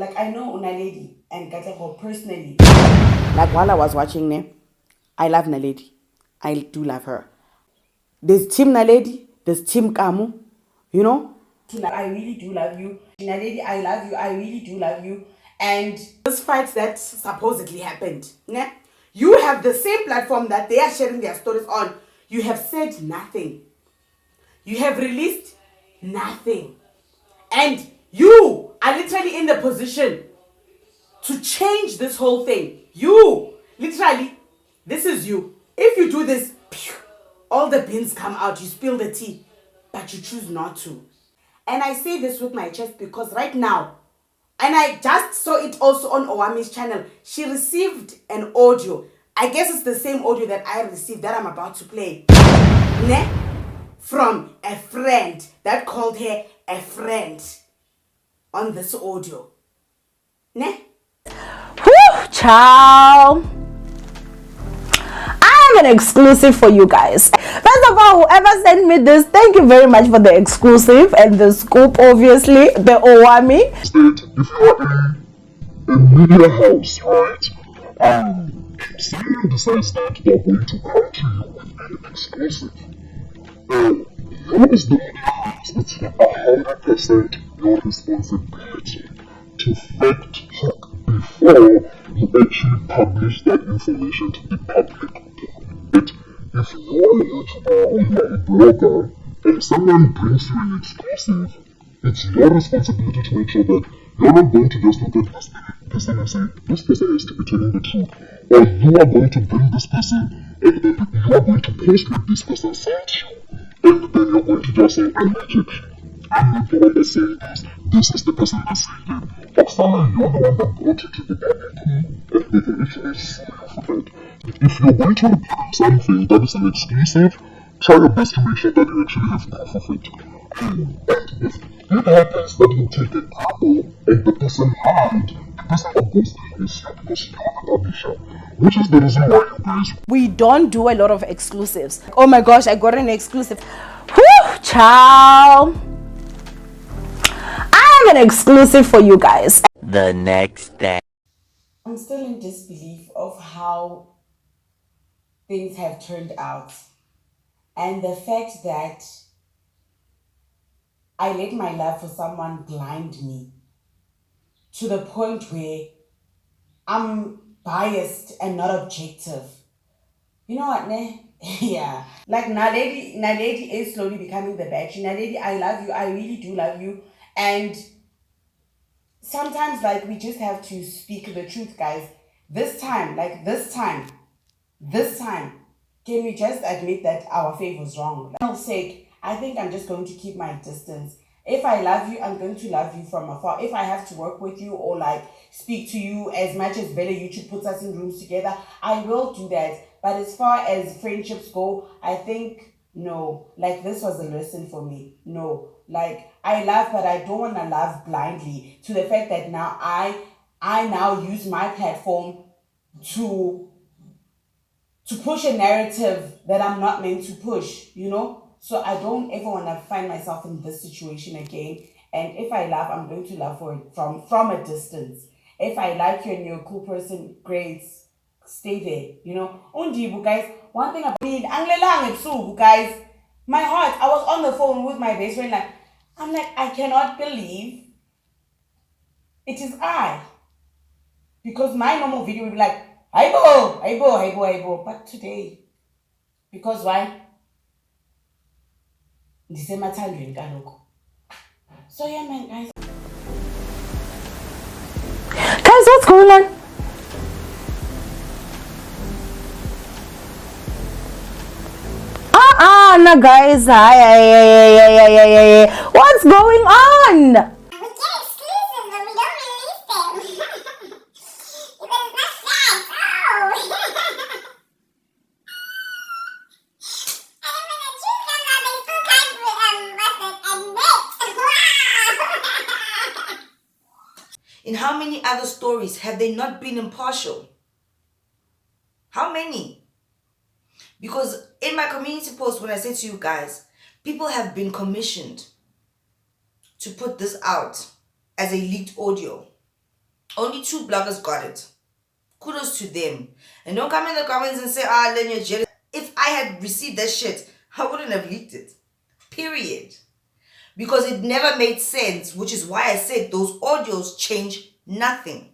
Like, I know Naledi and Katlego personally. Like, while I was watching them, I love Naledi. I do love her. There's Team Naledi, there's Team Kamu, you know? I really do love you. Naledi, I love you. I really do love you. And this fight that supposedly happened, né? You have the same platform that they are sharing their stories on. You have said nothing. You have released nothing. And you are literally in the position to change this whole thing. You, literally, this is you. If you do this, all the beans come out, you spill the tea, but you choose not to. And I say this with my chest because right now, and I just saw it also on Owami's channel, she received an audio. I guess it's the same audio that I received that I'm about to play. Ne? From a friend that called her a friend on this audio. Ne? Whew, ciao. I have an exclusive for you guys. First of all, whoever sent me this, thank you very much for the exclusive and the scoop, obviously, the Owami. If you are in a media house, right, someone decides that they're going to come to you with an exclusive. You as the media house, it's 100% your responsibility to fact check before you actually publish that information to the public. But if you're a YouTuber or you're a blogger and someone brings you an exclusive, it's your responsibility to make sure that you're not going to just look at this person and say, this person is to be telling the truth. Or you are going to bring this person and then you are going to post what this person sent you. And then you're going to just say, I'm not joking. I'm not the one that's saying this is the person that's saying it. But somehow you're the one that brought it to the public and they can actually sue you for that. If you're going to report something that is an exclusive, try your best to make sure that you actually have proof of it. And if it happens that you take a couple and the person hide, the person that goes to is you because you're the publisher. Which is the reason why you guys... We don't do a lot of exclusives. Oh my gosh, I got an exclusive. Whew, ciao. I have an exclusive for you guys. The next day. I'm still in disbelief of how things have turned out. And the fact that I let my love for someone blind me to the point where I'm biased and not objective. You know what, ne? Yeah. Like Naledi is slowly becoming the batch. Naledi, I love you. I really do love you. And sometimes, like, we just have to speak the truth, guys. This time, can we just admit that our faith was wrong? For sake, I think I'm just going to keep my distance. If I love you, I'm going to love you from afar. If I have to work with you or like speak to you as much as Bella YouTube puts us in rooms together, I will do that. But as far as friendships go, I think no. Like, this was a lesson for me. No. Like, I love, but I don't want to love blindly to the fact that now I now use my platform to push a narrative that I'm not meant to push, you know? So I don't ever want to find myself in this situation again. And if I love, I'm going to love for it from a distance. If I like you and you're a cool person, great. Stay there, you know? Undibu, guys, one thing about me, guys, my heart, I was on the phone with my best friend, I'm like, I cannot believe it is I. Because my normal video would be like, Aibo. But today, because why? December time in Kanoko. So yeah, man, guys. Guys, what's going on? No, guys. Hi. What's going on? We get exclusives, but we don't release them. Because it's not facts. Oh! And when the truth comes out, they still can't admit. Wow! In how many other stories have they not been impartial? How many? Because in my community post, when I say to you guys, people have been commissioned to put this out as a leaked audio. Only 2 bloggers got it. Kudos to them. And don't come in the comments and say, ah, then you're jealous. If I had received that shit, I wouldn't have leaked it. Period. Because it never made sense, which is why I said those audios change nothing.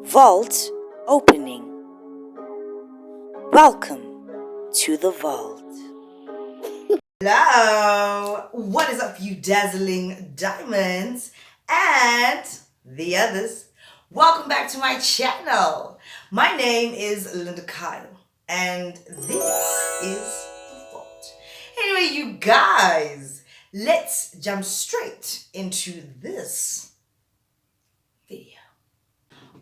Vault opening. Welcome to the vault. Hello, what is up, you dazzling diamonds and the others? Welcome back to my channel. My name is Linda Kyle, and this is the vault. Anyway, you guys, let's jump straight into this video.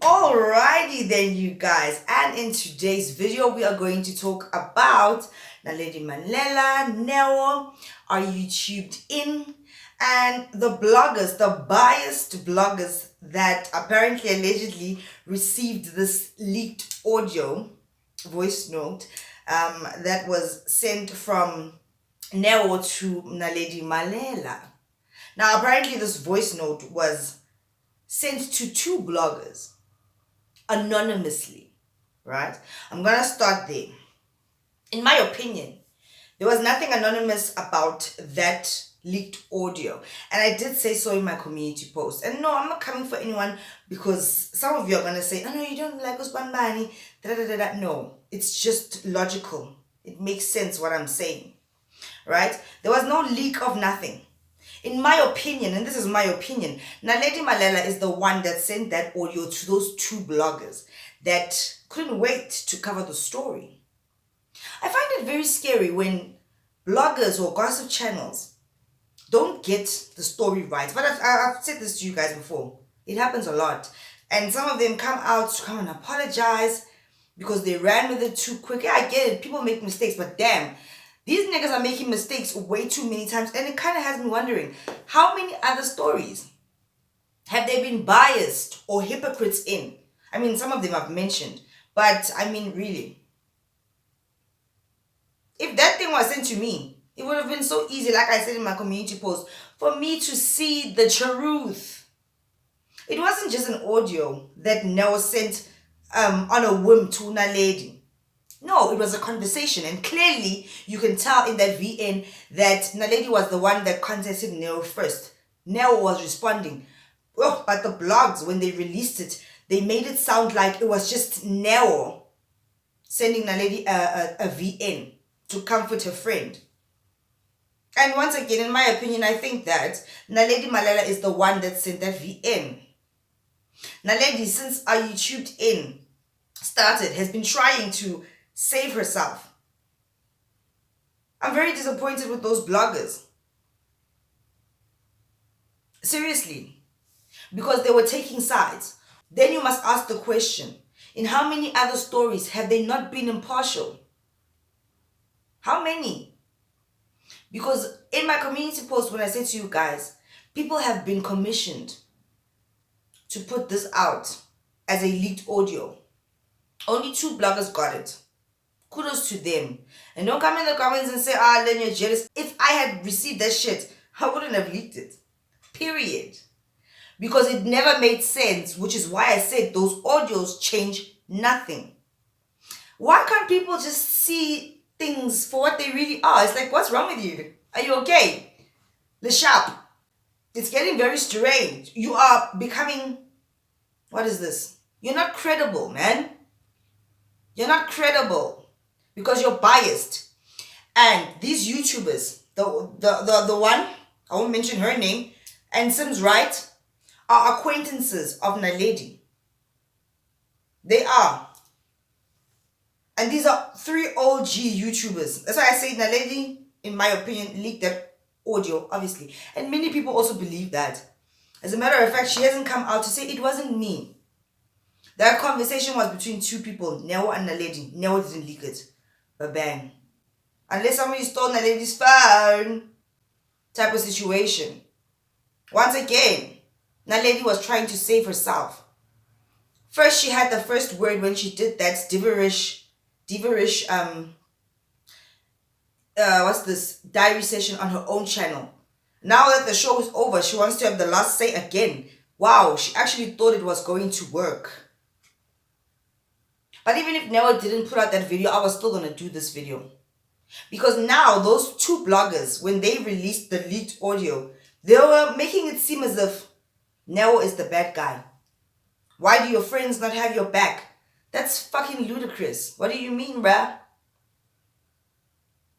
Alrighty then, you guys, and in today's video we are going to talk about Naledi Malela, Neo, Are You Tubed In, and the bloggers, the biased bloggers that apparently allegedly received this leaked audio voice note that was sent from Neo to Naledi Malela. Now apparently this voice note was sent to 2 bloggers anonymously, right? I'm gonna start there. In my opinion, there was nothing anonymous about that leaked audio, and I did say so in my community post. And no, I'm not coming for anyone, because some of you are gonna say, oh no, you don't like Usbanbani, no, it's just logical. It makes sense what I'm saying, right? There was no leak of nothing. In my opinion, and this is my opinion, Naledi Malela is the one that sent that audio to those 2 bloggers that couldn't wait to cover the story. I find it very scary when bloggers or gossip channels don't get the story right. But I've said this to you guys before. It happens a lot. And some of them come out to come and apologize because they ran with it too quick. Yeah, I get it. People make mistakes, but damn, these niggas are making mistakes way too many times, and it kind of has me wondering, how many other stories have they been biased or hypocrites in? I mean, some of them I've mentioned, but I mean, really. If that thing was sent to me, it would have been so easy, like I said in my community post, for me to see the truth. It wasn't just an audio that Neo sent on a whim to Naledi. No, it was a conversation, and clearly you can tell in that VN that Naledi was the one that contacted Neo first. Neo was responding. Oh, but the blogs, when they released it, they made it sound like it was just Neo sending Naledi a VN to comfort her friend. And once again, in my opinion, I think that Naledi Malela is the one that sent that VN. Naledi, since Are You Tubed In started, has been trying to save herself. I'm very disappointed with those bloggers. Seriously. Because they were taking sides. Then you must ask the question, in how many other stories have they not been impartial? How many? Because in my community post, when I said to you guys, people have been commissioned to put this out as a leaked audio. Only 2 bloggers got it. Kudos to them. And don't come in the comments and say, ah, then you're jealous. If I had received that shit, I wouldn't have leaked it. Period. Because it never made sense, which is why I said those audios change nothing. Why can't people just see things for what they really are? It's like, what's wrong with you? Are you okay? Le Sharp. It's getting very strange. You are becoming, what is this? You're not credible, man. You're not credible. Because you're biased. And these YouTubers, the one, I won't mention her name, and Sims Right, are acquaintances of Naledi. They are. And these are 3 OG YouTubers. That's why I say Naledi, in my opinion, leaked that audio, obviously. And many people also believe that. As a matter of fact, she hasn't come out to say it wasn't me. That conversation was between 2 people, Neo and Naledi. Neo didn't leak it. But bang. Unless somebody stole Naledi's phone. Type of situation. Once again, Naledi was trying to save herself. First, she had the first word when she did that Diverish Diverish diary session on her own channel. Now that the show is over, she wants to have the last say again. Wow, she actually thought it was going to work. But even if Nero didn't put out that video, I was still going to do this video. Because now those two bloggers, when they released the leaked audio, they were making it seem as if Nero is the bad guy. Why do your friends not have your back? That's fucking ludicrous. What do you mean, bruh?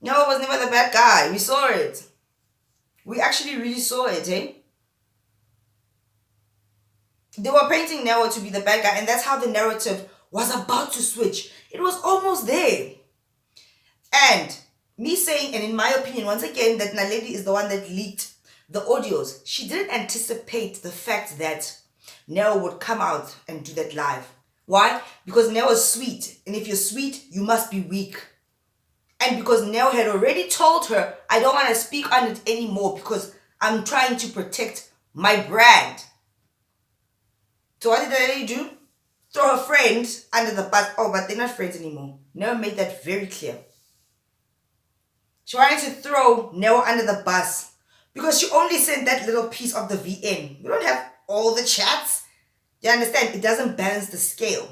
Nero was never the bad guy. We saw it. We actually really saw it, eh? They were painting Nero to be the bad guy, and that's how the narrative was about to switch. It was almost there. And me saying, and in my opinion, once again, that Naledi is the one that leaked the audios. She didn't anticipate the fact that Nero would come out and do that live. Why? Because Nero is sweet. And if you're sweet, you must be weak. And because Nero had already told her, I don't want to speak on it anymore because I'm trying to protect my brand. So what did Naledi do? Throw her friend under the bus. Oh, but they're not friends anymore. Nero made that very clear. She wanted to throw Nero under the bus because she only sent that little piece of the VN. We don't have all the chats. You understand? It doesn't balance the scale.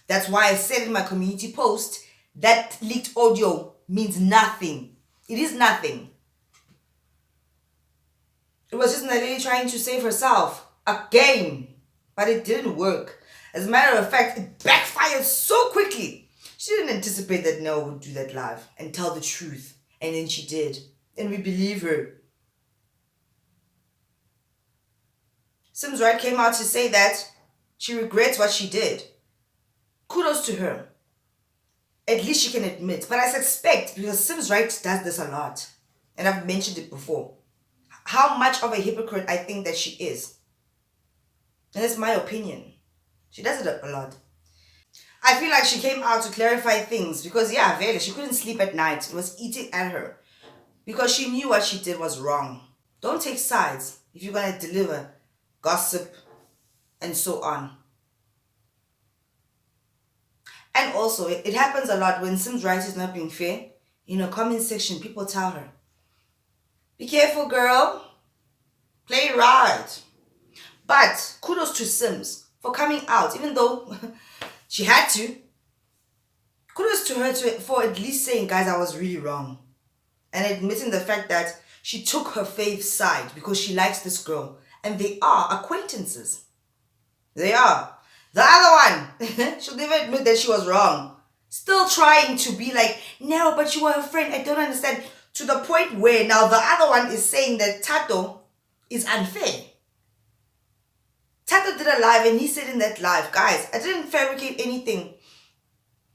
That's why I said in my community post that leaked audio means nothing. It is nothing. It was just Naledi trying to save herself again, but it didn't work. As a matter of fact, it backfired so quickly. She didn't anticipate that Nero would do that live and tell the truth. And then she did. And we believe her. Sims Wright came out to say that she regrets what she did. Kudos to her. At least she can admit. But I suspect, because Sims Wright does this a lot, and I've mentioned it before, how much of a hypocrite I think that she is. And that's my opinion. She does it a lot. I feel like she came out to clarify things because, yeah, Vele, she couldn't sleep at night. It was eating at her because she knew what she did was wrong. Don't take sides if you're going to deliver gossip and so on. And also, it happens a lot when Sims Wright is not being fair. In a comment section, people tell her, be careful, girl. Play right. But kudos to Sims for coming out, even though she had to. Kudos to her for at least saying, guys, I was really wrong. And admitting the fact that she took her Faith's side because she likes this girl. And they are acquaintances. They are. The other one, she'll never admit that she was wrong. Still trying to be like, no, but you were her friend. I don't understand. To the point where now the other one is saying that Tato is unfair. Tato did a live and he said in that live, guys, I didn't fabricate anything.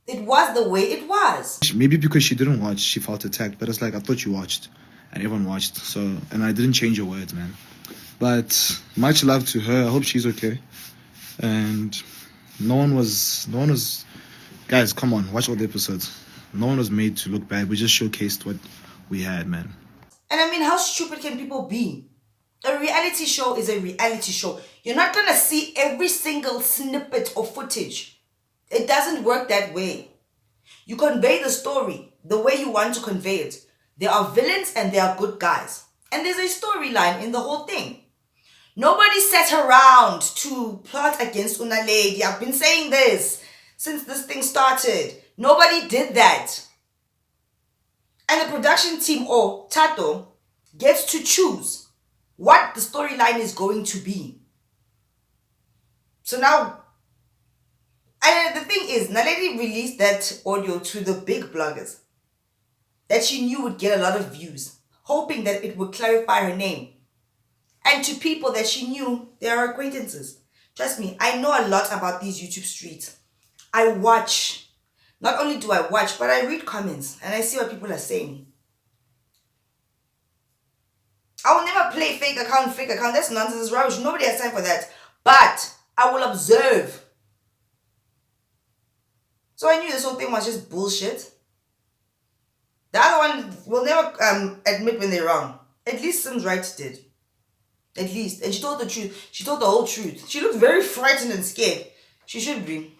It was the way it was. Maybe because she didn't watch, she felt attacked. But it's like, I thought you watched. And everyone watched. So, and I didn't change your words, man. But much love to her. I hope she's okay. And no one was, guys, come on, watch all the episodes. No one was made to look bad. We just showcased what we had, man. And I mean, how stupid can people be? A reality show is a reality show. You're not going to see every single snippet of footage. It doesn't work that way. You convey the story the way you want to convey it. There are villains and there are good guys. And there's a storyline in the whole thing. Nobody sat around to plot against Naledi. I've been saying this since this thing started. Nobody did that. And the production team, or Tato, gets to choose what the storyline is going to be. So now, and the thing is, Naledi released that audio to the big bloggers that she knew would get a lot of views, hoping that it would clarify her name. And to people that she knew they are acquaintances. Trust me, I know a lot about these YouTube streets. I watch. Not only do I watch, but I read comments and I see what people are saying. I will never play fake account. That's nonsense, it's rubbish. Nobody has time for that. But I will observe. So I knew this whole thing was just bullshit. The other one will never admit when they're wrong. At least Sims Wright did. At least. And she told the truth. She told the whole truth. She looked very frightened and scared. She should be.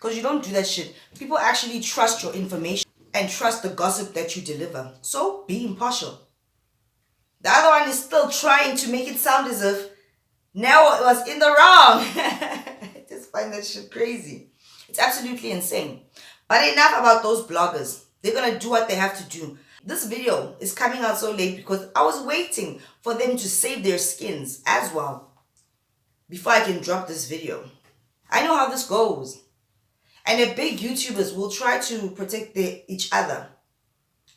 Because you don't do that shit. People actually trust your information and trust the gossip that you deliver. So be impartial. The other one is still trying to make it sound as if Nell was in the wrong. I just find that shit crazy. It's absolutely insane. But enough about those bloggers. They're gonna do what they have to do. This video is coming out so late because I was waiting for them to save their skins as well before I can drop this video. I know how this goes. And the big YouTubers will try to protect each other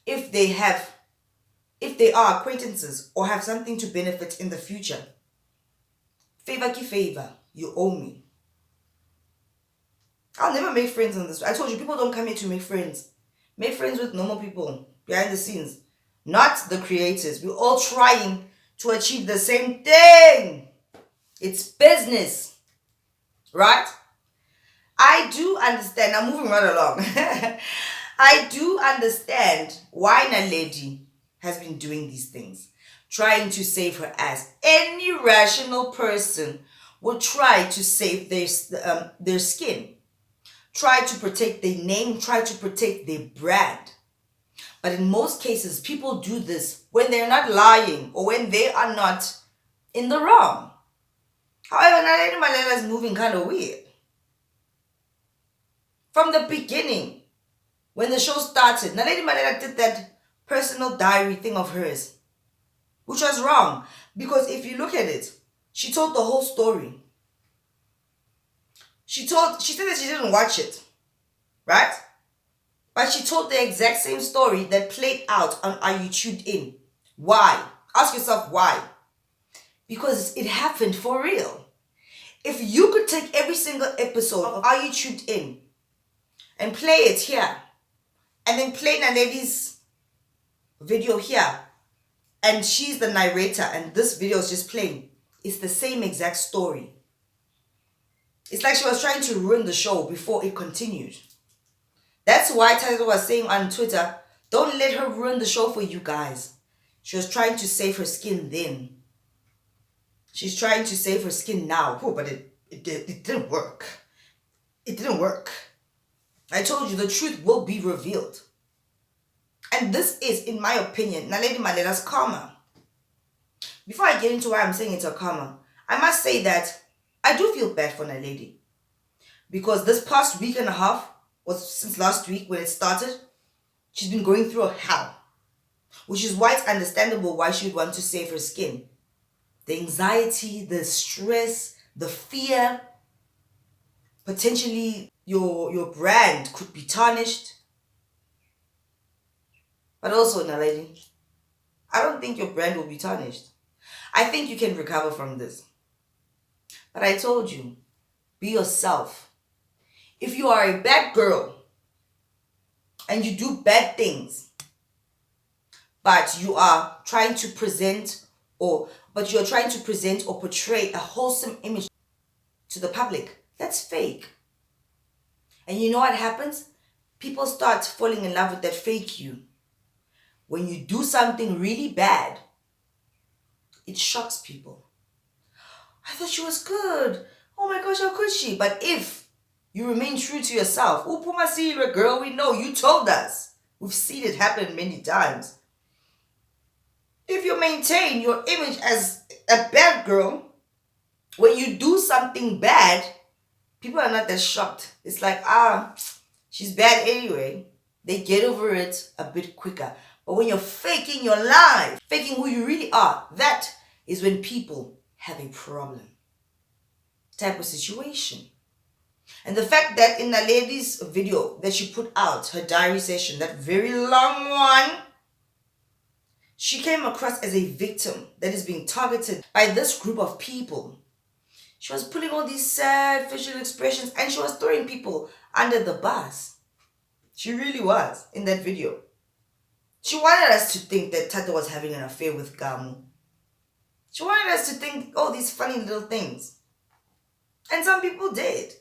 if they are acquaintances or have something to benefit in the future. Favor ki favor, you owe me. I'll never make friends on this. I told you, people don't come here to make friends. Make friends with normal people behind the scenes, not the creators. We're all trying to achieve the same thing. It's business, right? I do understand. I'm moving right along. I do understand why Naledi has been doing these things, trying to save her ass. Any rational person would try to save their skin, try to protect their name, try to protect their brand. But in most cases, people do this when they're not lying or when they are not in the wrong. However, Naledi Malela is moving kind of weird. From the beginning, when the show started, Naledi Malela did that personal diary thing of hers, which was wrong. Because if you look at it, she told the whole story. She said that she didn't watch it, right? But she told the exact same story that played out on Are You Tuned In? Why? Ask yourself why. Because it happened for real. If you could take every single episode of Are You Tuned In and play it here, and then play Naledi's video here, and she's the narrator, and this video is just playing, it's the same exact story. It's like she was trying to ruin the show before it continued. That's why Tyler was saying on Twitter, don't let her ruin the show for you guys. She was trying to save her skin then. She's trying to save her skin now. Oh, but it didn't work. It didn't work. I told you the truth will be revealed. And this is, in my opinion, Naledi Malela's karma. Before I get into why I'm saying it's a karma, I must say that I do feel bad for Naledi. Because this past week and a half, or since last week when it started, she's been going through a hell. Which is why it's understandable why she would want to save her skin. The anxiety, the stress, the fear. Potentially your brand could be tarnished. But also, Naledi, I don't think your brand will be tarnished. I think you can recover from this. But I told you, be yourself. If you are a bad girl and you do bad things, but you are trying to present or portray a wholesome image to the public, that's fake. And you know what happens? People start falling in love with that fake you. When you do something really bad, it shocks people. I thought she was good. Oh my gosh, how could she? But if you remain true to yourself, oh, Pumasila, girl, we know, you told us. We've seen it happen many times. If you maintain your image as a bad girl, when you do something bad, people are not that shocked. It's like, she's bad anyway. They get over it a bit quicker. But when you're faking your life, faking who you really are, that is when people have a problem. Type of situation. And the fact that in Naledi's video that she put out, her diary session, that very long one, she came across as a victim that is being targeted by this group of people. She was putting all these sad facial expressions and she was throwing people under the bus. She really was in that video. She wanted us to think that Tata was having an affair with Gamu. She wanted us to think all these funny little things. And some people did.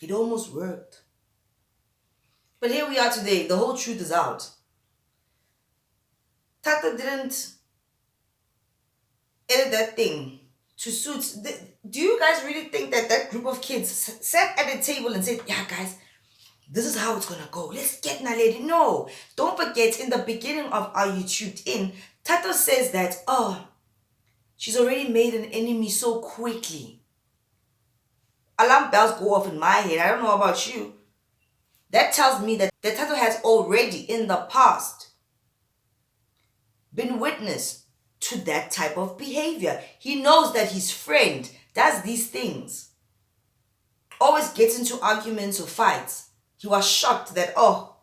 It almost worked. But here we are today. The whole truth is out. Tata didn't edit that thing to suit. Do you guys really think that that group of kids sat at a table and said, yeah, guys, this is how it's gonna go. Let's get Naledi. No, don't forget, in the beginning of Are You Tuned In, Tato says that, oh, she's already made an enemy so quickly. Alarm bells go off in my head. I don't know about you. That tells me that Tato has already, in the past, been witness to that type of behavior. He knows that his friend does these things. Always gets into arguments or fights. He was shocked that, oh,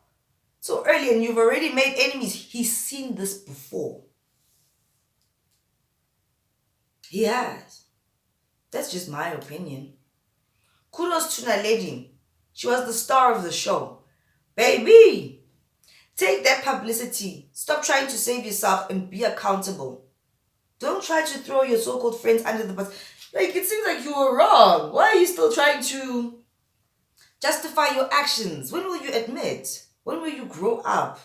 so early and you've already made enemies. He's seen this before. He has. That's just my opinion. Kudos to Naledi. She was the star of the show. Baby, take that publicity. Stop trying to save yourself and be accountable. Don't try to throw your so-called friends under the bus. Like, it seems like you were wrong. Why are you still trying to justify your actions? When will you admit? When will you grow up?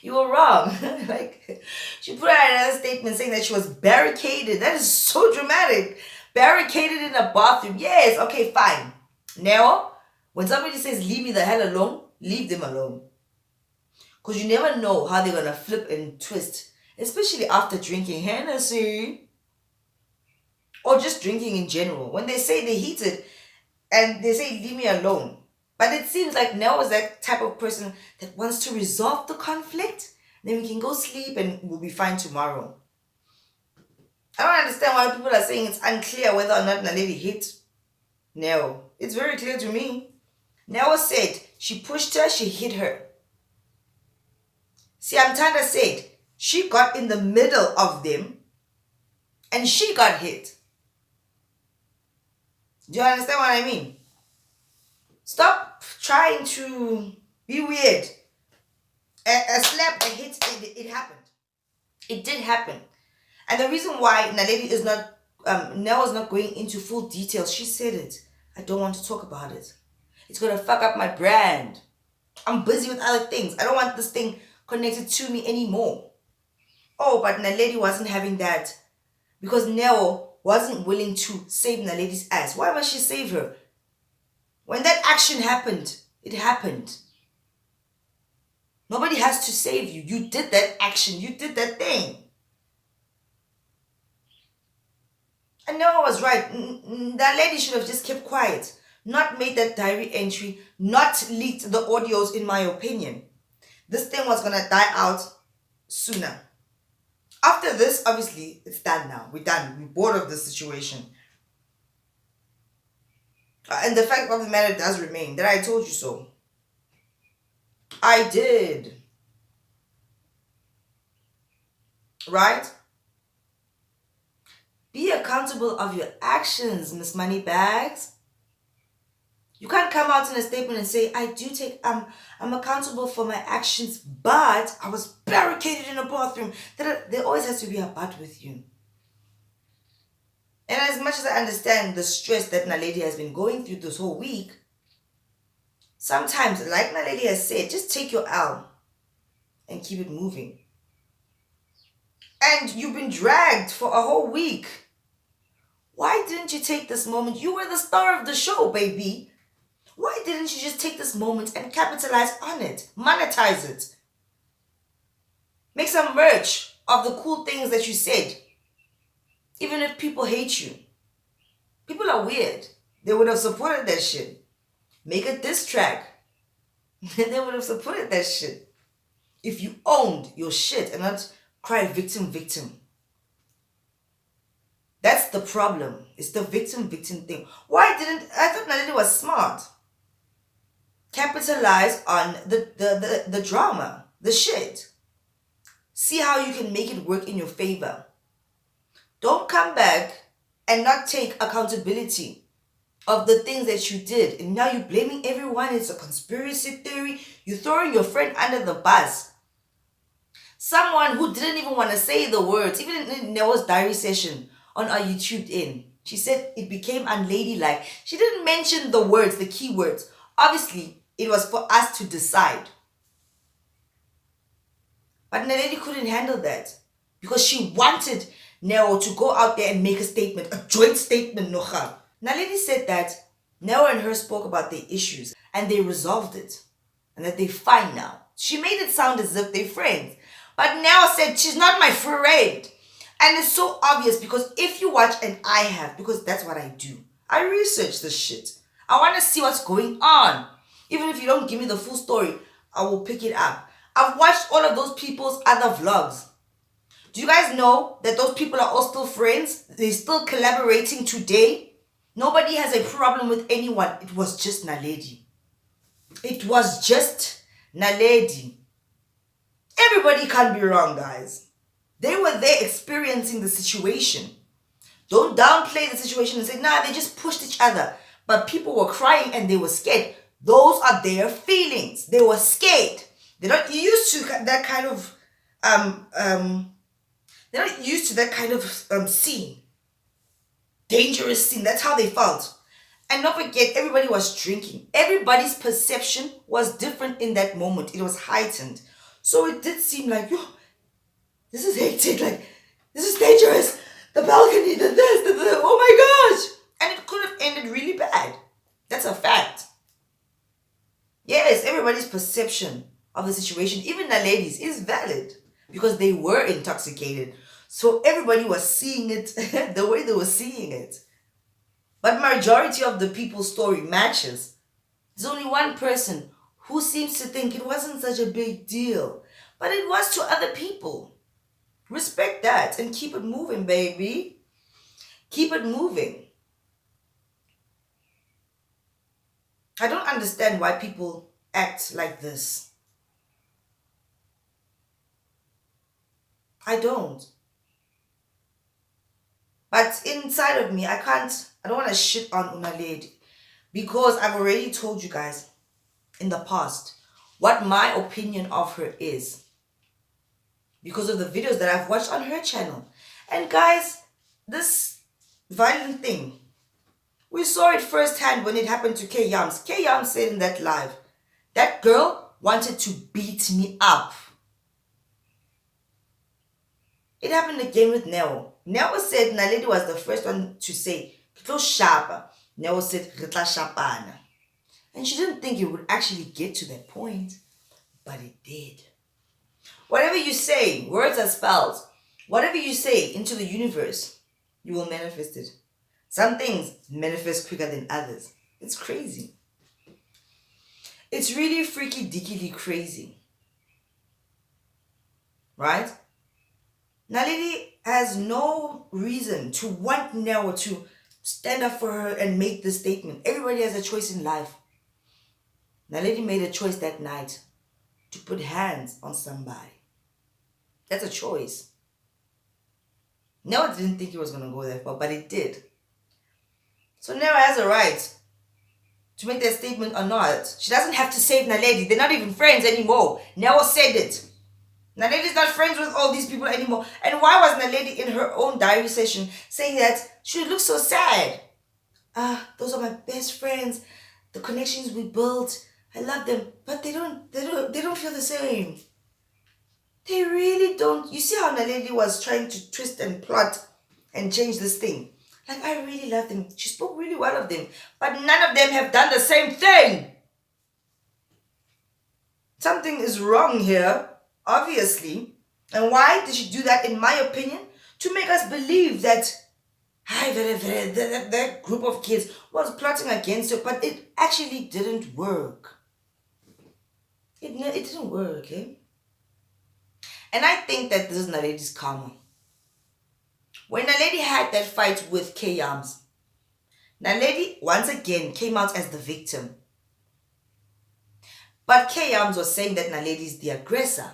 You were wrong. Like, she put out another statement saying that she was barricaded. That is so dramatic. Barricaded in a bathroom. Yes, okay, fine. Now, when somebody says leave me the hell alone, leave them alone. Because you never know how they're going to flip and twist. Especially after drinking Hennessy. Or just drinking in general. When they say they're heated and they say leave me alone. But it seems like Nell is that type of person that wants to resolve the conflict. Then we can go sleep and we'll be fine tomorrow. I don't understand why people are saying it's unclear whether or not Naledi hit Nell. It's very clear to me. Nell said she pushed her, she hit her. Siamtanda said she got in the middle of them and she got hit. Do you understand what I mean? Stop trying to be weird. A slap, a hit, it happened. It did happen. And the reason why Naledi is not, Nell is not going into full details, she said it. I don't want to talk about it. It's going to fuck up my brand. I'm busy with other things. I don't want this thing connected to me anymore. Oh, but Naledi wasn't having that because Nell wasn't willing to save Naledi's ass. Why must she save her? When that action happened, it happened. Nobody has to save you. You did that action. You did that thing. And Noah was right. That lady should have just kept quiet. Not made that diary entry. Not leaked the audios, in my opinion. This thing was going to die out sooner. After this, obviously, it's done now. We're done. We're bored of this situation. And the fact of the matter does remain that I told you so. I did. Right? Be accountable of your actions, Miss Moneybags. You can't come out in a statement and say, I'm accountable for my actions, but I was barricaded in a bathroom. There always has to be a but with you. And as much as I understand the stress that Naledi has been going through this whole week, sometimes, like Naledi has said, just take your L and keep it moving. And you've been dragged for a whole week. Why didn't you take this moment? You were the star of the show, baby. Why didn't you just take this moment and capitalize on it? Monetize it. Make some merch of the cool things that you said. Even if people hate you. People are weird. They would have supported that shit. Make a diss track. They would have supported that shit. If you owned your shit and not cry victim. That's the problem. It's the victim thing. I thought Naledi was smart. Capitalize on the drama. The shit. See how you can make it work in your favor. Don't come back and not take accountability of the things that you did. And now you're blaming everyone. It's a conspiracy theory. You're throwing your friend under the bus. Someone who didn't even want to say the words. Even in Neo's diary session on Are You Tuned In, she said it became unladylike. She didn't mention the words, the key words. Obviously, it was for us to decide. But Naledi couldn't handle that because she wanted Neo to go out there and make a statement, a joint statement, Nocha. Naledi said that Neo and her spoke about their issues and they resolved it and that they're fine now. She made it sound as if they're friends. But Neo said, she's not my friend. And it's so obvious because if you watch, and I have, because that's what I do, I research this shit. I want to see what's going on. Even if you don't give me the full story, I will pick it up. I've watched all of those people's other vlogs. Do you guys know that those people are all still friends? They're still collaborating today. Nobody has a problem with anyone. It was just Naledi. It was just Naledi. Everybody can't be wrong, guys. They were there experiencing the situation. Don't downplay the situation and say, nah, they just pushed each other. But people were crying and they were scared. Those are their feelings. They were scared. They're not used to that kind of they're not used to that kind of scene. Dangerous scene. That's how they felt. And don't forget, everybody was drinking. Everybody's perception was different in that moment. It was heightened. So it did seem like, yo, this is hectic. Like, this is dangerous. The balcony, the this, the oh my gosh. And it could have ended really bad. That's a fact. Yes, everybody's perception of the situation, even the ladies, is valid because they were intoxicated. So everybody was seeing it the way they were seeing it. But majority of the people's story matches. There's only one person who seems to think it wasn't such a big deal, but it was to other people. Respect that and keep it moving, baby. Keep it moving. I don't understand why people act like this. I don't. But inside of me, I don't want to shit on Naledi because I've already told you guys in the past what my opinion of her is because of the videos that I've watched on her channel. And guys, this violent thing, we saw it firsthand when it happened to K Yams. K Yams said in that live, that girl wanted to beat me up. It happened again with Neo. Neo said Naledi was the first one to say, "Kitlo shapa." Neo said, "Kitla shapana." And she didn't think it would actually get to that point, but it did. Whatever you say, words are spells. Whatever you say into the universe, you will manifest it. Some things manifest quicker than others. It's crazy. It's really freaky dickily crazy. Right? Naledi has no reason to want Neo to stand up for her and make this statement. Everybody has a choice in life. Naledi made a choice that night to put hands on somebody. That's a choice. Neo didn't think he was going to go that far, but it did. So Neo has a right to make that statement or not. She doesn't have to save Naledi. They're not even friends anymore. Neo said it. Naledi's not friends with all these people anymore. And why was Naledi in her own diary session saying that she looked so sad? Those are my best friends. The connections we built, I love them, but they don't feel the same. They really don't. You see how Naledi was trying to twist and plot and change this thing. Like, I really love them. She spoke really well of them, but none of them have done the same thing. Something is wrong here. Obviously. And why did she do that, in my opinion? To make us believe that that group of kids was plotting against her, but it actually didn't work. It didn't work, okay? And I think that this is Naledi's karma. When Naledi had that fight with K Yams, Naledi once again came out as the victim. But K Yams was saying that Naledi is the aggressor.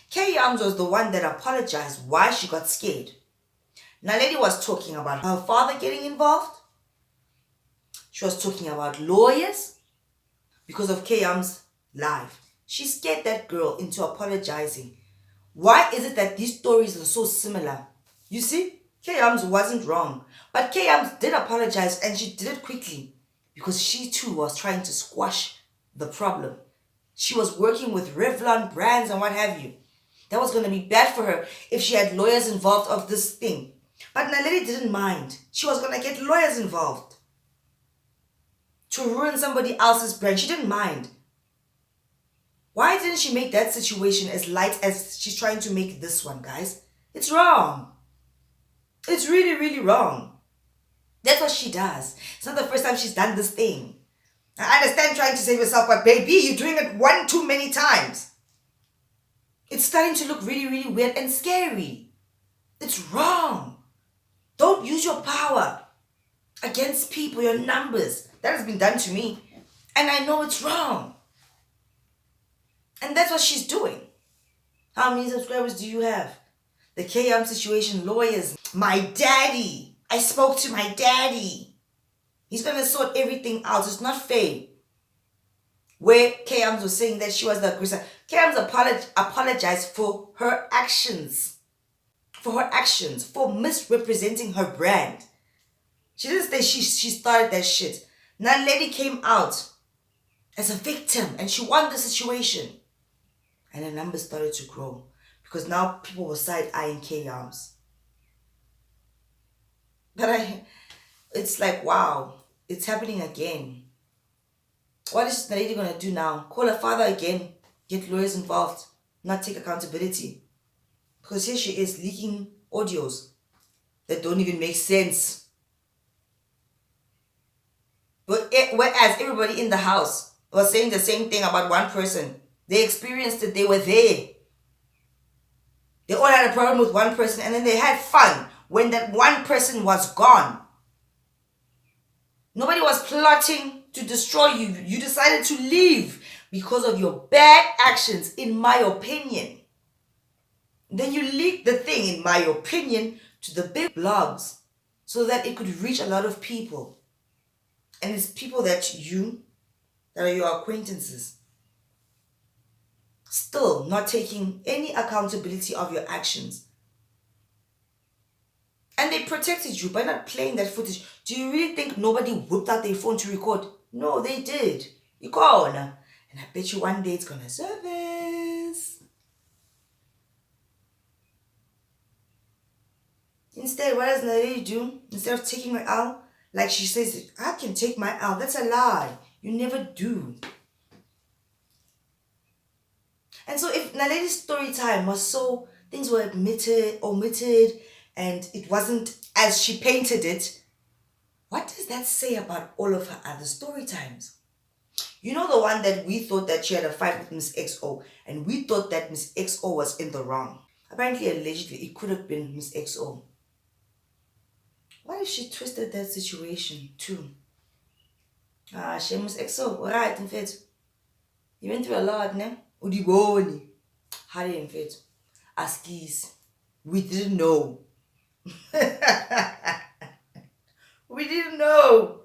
K Yams was the one that apologized why she got scared. Naledi was talking about her father getting involved. She was talking about lawyers because of K Yams' life. She scared that girl into apologizing. Why is it that these stories are so similar? You see, K Yams wasn't wrong, but K Yams did apologize and she did it quickly because she too was trying to squash the problem. She was working with Revlon brands and what have you. That was going to be bad for her if she had lawyers involved of this thing. But Naledi didn't mind. She was going to get lawyers involved to ruin somebody else's brand. She didn't mind. Why didn't she make that situation as light as she's trying to make this one, guys? It's wrong. It's really, really wrong. That's what she does. It's not the first time she's done this thing. I understand trying to save yourself, but baby, you're doing it one too many times. It's starting to look really, really weird and scary. It's wrong. Don't use your power against people, your numbers. That has been done to me. And I know it's wrong. And that's what she's doing. How many subscribers do you have? The KM situation, lawyers. My daddy. I spoke to my daddy. He's going to sort everything out. It's not fair. Where KMs was saying that she was the aggressor. KMs apologized for her actions. For misrepresenting her brand. She didn't say she started that shit. Naledi came out as a victim and she won the situation. And the numbers started to grow. Because now people were side-eyeing KMs. But it's like, wow, it's happening again. What is Naledi going to do now? Call her father again, get lawyers involved, not take accountability. Because here she is leaking audios that don't even make sense. Whereas everybody in the house was saying the same thing about one person. They experienced it, they were there. They all had a problem with one person and then they had fun when that one person was gone. Nobody was plotting to destroy you. You decided to leave because of your bad actions, in my opinion. Then you leaked the thing, in my opinion, to the big blogs so that it could reach a lot of people. And it's people that are your acquaintances. Still not taking any accountability of your actions. And they protected you by not playing that footage. Do you really think nobody whipped out their phone to record? No, they did. You go on. And I bet you one day it's going to surface. Instead, what does Naledi do? Instead of taking her L, like she says, I can take my L. That's a lie. You never do. And so if Naledi's story time was so, things were omitted, and it wasn't as she painted it, what does that say about all of her other story times? You know, the one that we thought that she had a fight with Miss XO, and we thought that Miss XO was in the wrong. Apparently, allegedly, it could have been Miss XO. What if she twisted that situation too? She Miss XO, alright, in fact. You went through a lot, ne? Udiboni. Harry, in fact. Askis. We didn't know. We didn't know.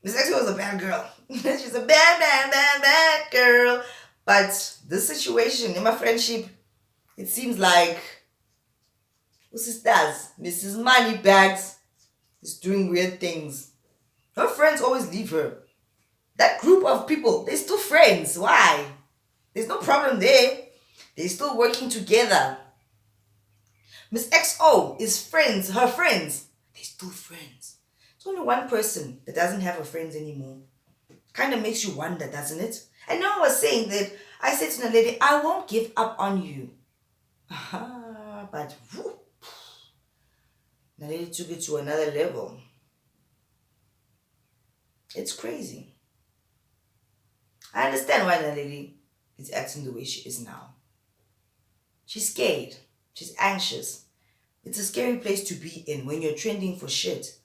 Miss XO was a bad girl. She's a bad girl. But this situation in my friendship, it seems like sisters, Mrs. Moneybags is doing weird things. Her friends always leave her. That group of people, they're still friends. Why? There's no problem there. They're still working together. Miss XO is friends, her friends. They're still friends. It's only one person that doesn't have her friends anymore. Kind of makes you wonder, doesn't it? I know I was saying that, I said to Naledi, I won't give up on you. But whoop, Naledi took it to another level. It's crazy. I understand why Naledi is acting the way she is now. She's scared. She's anxious. It's a scary place to be in when you're trending for shit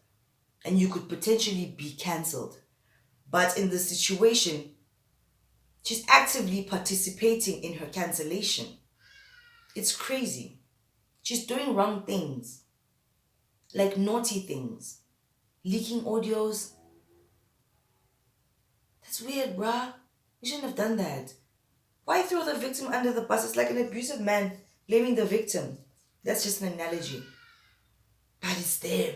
and you could potentially be cancelled. But in this situation, she's actively participating in her cancellation. It's crazy. She's doing wrong things, like naughty things, leaking audios. That's weird, bruh. You shouldn't have done that. Why throw the victim under the bus? It's like an abusive man blaming the victim. That's just an analogy. But it's them.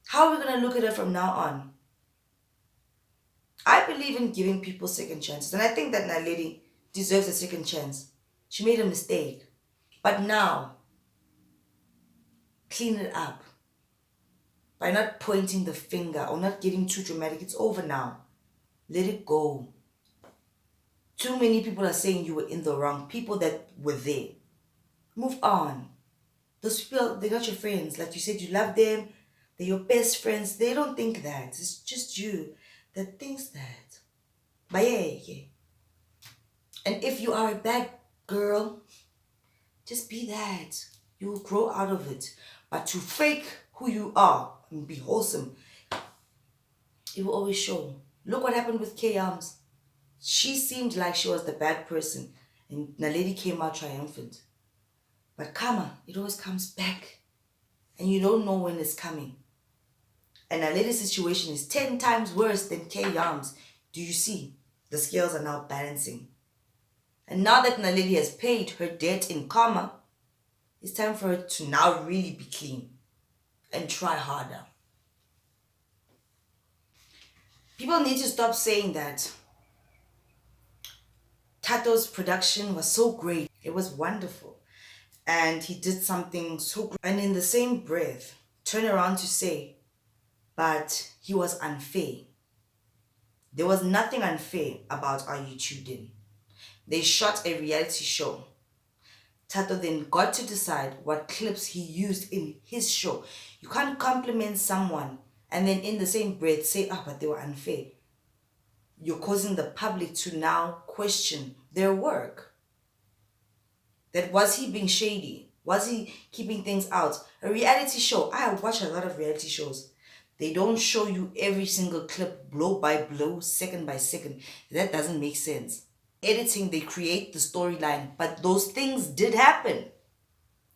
How are we going to look at her from now on? I believe in giving people second chances, and I think that Naledi deserves a second chance. She made a mistake, but now clean it up by not pointing the finger or not getting too dramatic. It's over now. Let it go. Too many people are saying you were in the wrong. People that were there. Move on. Those people, they're not your friends. Like you said, you love them. They're your best friends. They don't think that. It's just you that thinks that. But yeah. And if you are a bad girl, just be that. You will grow out of it. But to fake who you are and be wholesome, it will always show. Look what happened with K Arms. She seemed like she was the bad person, and Naledi came out triumphant. But karma, it always comes back, and you don't know when it's coming. And Naledi's situation is 10 times worse than K Arms. Do you see? The scales are now balancing. And now that Naledi has paid her debt in karma, it's time for her to now really be clean and try harder. People need to stop saying that Tato's production was so great. It was wonderful. And he did something so great. And in the same breath, turn around to say, but he was unfair. There was nothing unfair about Are You Tuned In? They shot a reality show. Tato then got to decide what clips he used in his show. You can't compliment someone and then in the same breath say, but they were unfair. You're causing the public to now question their work. That was he being shady? Was he keeping things out? A reality show. I watch a lot of reality shows. They don't show you every single clip blow by blow, second by second. That doesn't make sense. Editing, they create the storyline, but those things did happen.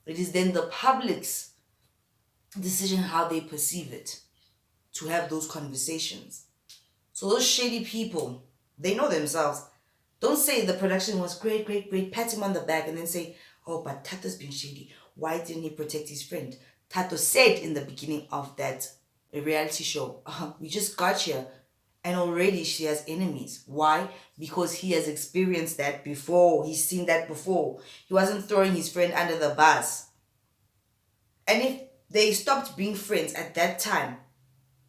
It is then the public's decision how they perceive it to have those conversations. So those shady people, they know themselves. Don't say the production was great, pat him on the back and then say, but Tato's being shady. Why didn't he protect his friend? Tato said in the beginning of that reality show, we just got here and already she has enemies. Why? Because he has experienced that before. He's seen that before. He wasn't throwing his friend under the bus. And if they stopped being friends at that time,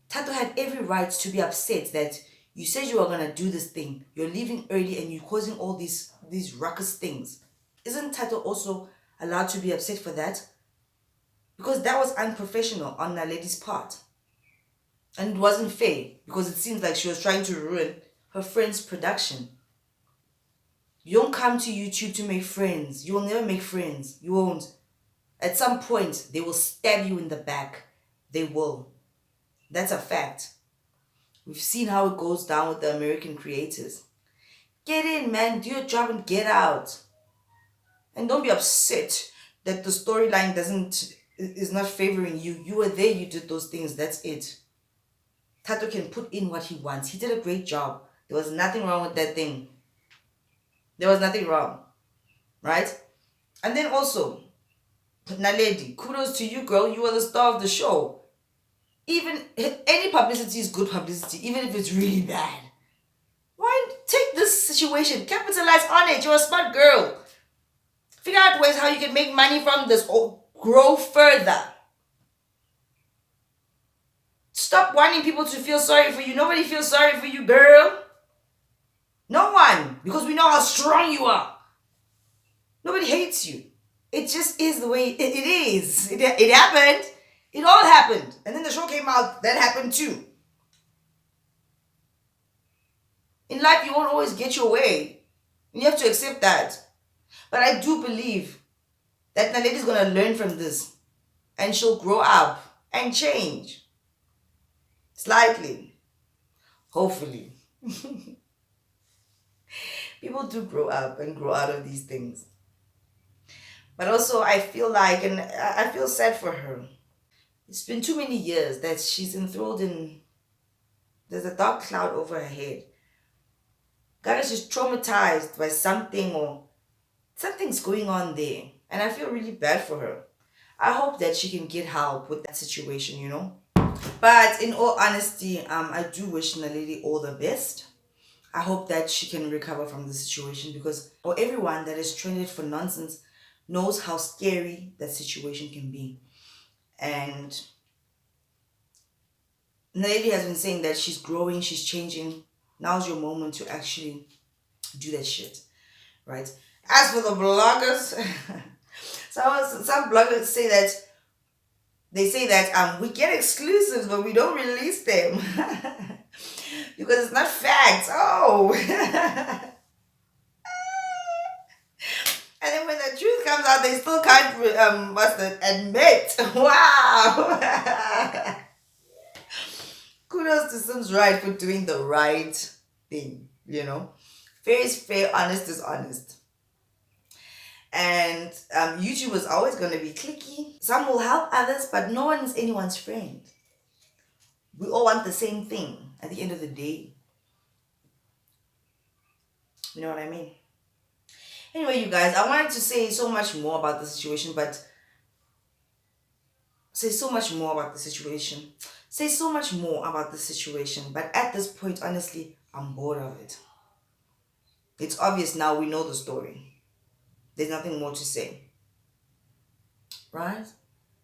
Tato had every right to be upset that you said you were going to do this thing. You're leaving early and you're causing all these ruckus things. Isn't Tato also allowed to be upset for that? Because that was unprofessional on Naledi's part. And it wasn't fair because it seems like she was trying to ruin her friend's production. You don't come to YouTube to make friends. You will never make friends. You won't. At some point, they will stab you in the back. They will. That's a fact. We've seen how it goes down with the American creators. Get in, man. Do your job and get out. And don't be upset that the storyline is not favoring you. You were there. You did those things. That's it. Tato can put in what he wants. He did a great job. There was nothing wrong with that thing. There was nothing wrong. Right? And then also, Naledi, kudos to you, girl. You were the star of the show. Even any publicity is good publicity, even if it's really bad. Why take this situation? Capitalize on it. You're a smart girl. Figure out ways how you can make money from this or grow further. Stop wanting people to feel sorry for you. Nobody feels sorry for you, girl. No one. Because we know how strong you are. Nobody hates you. It just is the way it is. It happened. It all happened. And then the show came out. That happened too. In life, you won't always get your way. You have to accept that. But I do believe that Naledi is going to learn from this. And she'll grow up and change. Slightly. Hopefully. People do grow up and grow out of these things. But also I feel like, and I feel sad for her. It's been too many years that she's enthralled in, there's a dark cloud over her head. God is just traumatized by something or something's going on there. And I feel really bad for her. I hope that she can get help with that situation, you know. But in all honesty, I do wish Naledi all the best. I hope that she can recover from the situation, because everyone that is trended for nonsense knows how scary that situation can be. And Naledi has been saying that she's growing, she's changing. Now's your moment to actually do that shit, right? As for the bloggers, some bloggers say that we get exclusives, but we don't release them because it's not facts. Oh. And then when the truth comes out, they still can't admit. Wow. Kudos to Sims Right for doing the right thing, you know. Fair is fair, honest is honest. And YouTube is always going to be cliquey. Some will help others, but no one is anyone's friend. We all want the same thing at the end of the day. You know what I mean? Anyway, you guys, I wanted to say so much more about the situation, but at this point, honestly, I'm bored of it. It's obvious now, we know the story. There's nothing more to say. Right?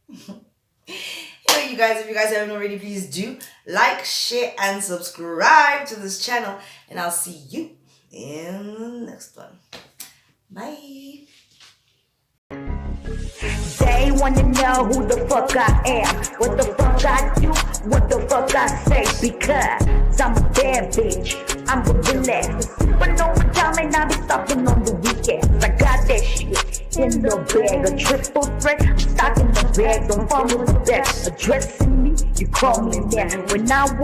Anyway, you guys, if you guys haven't already, please do like, share, and subscribe to this channel. And I'll see you in the next one. Bye. They wanna know who the fuck I am, what the fuck I do, what the fuck I say, because I'm a bad bitch, I'm the relax. But no time and I be stopping on the weekends. I got that shit in the bag, a triple threat, I'm stocking the bag, don't follow the back. Addressing me, you call me that when I